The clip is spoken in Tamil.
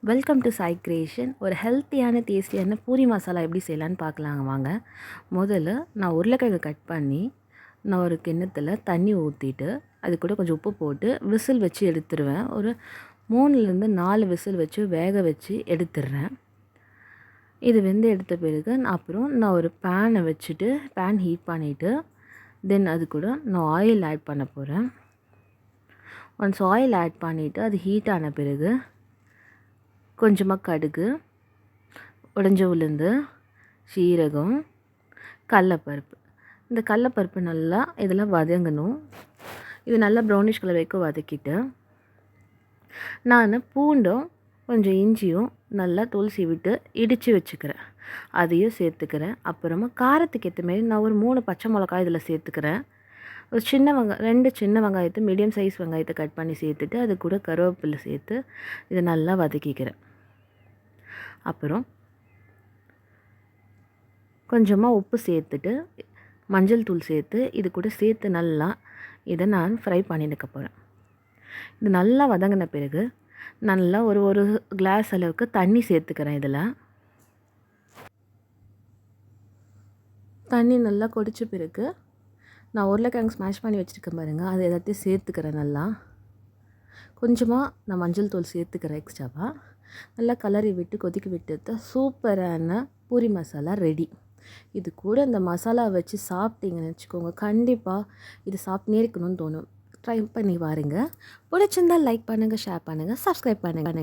Welcome to Sai creation. ஒரு ஹெல்த்தியான டேஸ்டியான பூரி மசாலா எப்படி செய்யலான்னு பார்க்கலாங்க வாங்க. முதல்ல நான் உருளைக்கிழங்கு கட் பண்ணி நான் ஒரு கிண்ணத்தில் தண்ணி ஊற்றிட்டு அது கூட கொஞ்சம் உப்பு போட்டு விசில் வச்சு எடுத்துருவேன். ஒரு 3லேருந்து 4 விசில் வச்சு வேக வச்சு எடுத்துடுறேன். இது வெந்து எடுத்த பிறகு அப்புறம் நான் ஒரு பேனை வச்சுட்டு பேன் ஹீட் பண்ணிவிட்டு தென் அது கூட நான் ஆயில் ஆட் பண்ண போகிறேன். ஒன்ஸ் ஆயில் ஆட் பண்ணிவிட்டு அது ஹீட் ஆன பிறகு கொஞ்சமாக கடுகு, உடைஞ்ச உளுந்து, சீரகம், கடலப்பருப்பு. இந்த கடலப்பருப்பு நல்லா இதெல்லாம் வதங்கணும். இது நல்லா ப்ரௌனிஷ் கலர் வரைக்கும் வதக்கிட்டு நான் பூண்டும் கொஞ்சம் இஞ்சியும் நல்லா தோல் சீவிட்டு இடித்து வச்சுக்கிறேன். அதையும் சேர்த்துக்கிறேன். அப்புறமா காரத்துக்கு ஏற்ற மாரி நான் ஒரு 3 பச்சை மிளகாய் இதில் சேர்த்துக்கிறேன். ஒரு 2 சின்ன வெங்காயத்தை மீடியம் சைஸ் வெங்காயத்தை கட் பண்ணி சேர்த்துட்டு அது கூட கருவேப்பிலை சேர்த்து இதை நல்லா வதக்கிக்கிறேன். அப்புறம் கொஞ்சமாக உப்பு சேர்த்துட்டு மஞ்சள் தூள் சேர்த்து இது கூட சேர்த்து நல்லா இதை நான் ஃப்ரை பண்ணிக்க போகிறேன். இது நல்லா வதங்கின பிறகு நல்லா ஒரு கிளாஸ் அளவுக்கு தண்ணி சேர்த்துக்கிறேன். இதில் தண்ணி நல்லா கொதித்த பிறகு நான் உருளைக்கிழங்கு ஸ்மாஷ் பண்ணி வச்சுருக்கேன் பாருங்கள், அது எல்லாத்தையும் சேர்த்துக்கிறேன். கொஞ்சமாக நான் மஞ்சள் தூள் சேர்த்துக்கிறேன் எக்ஸ்ட்ராவாக. நல்லா கலரி விட்டு கொதிக்க விட்டு சூப்பரான பூரி மசாலா ரெடி. இது கூட இந்த மசாலா வச்சு சாப்பிட்டீங்கன்னு வச்சுக்கோங்க, கண்டிப்பாக இது சாப்பிட்னே இருக்கணும்னு தோணும். ட்ரை பண்ணி பாருங்கள். பிடிச்சிருந்தால் லைக் பண்ணுங்கள், ஷேர் பண்ணுங்கள், சப்ஸ்கிரைப் பண்ணுங்கள்.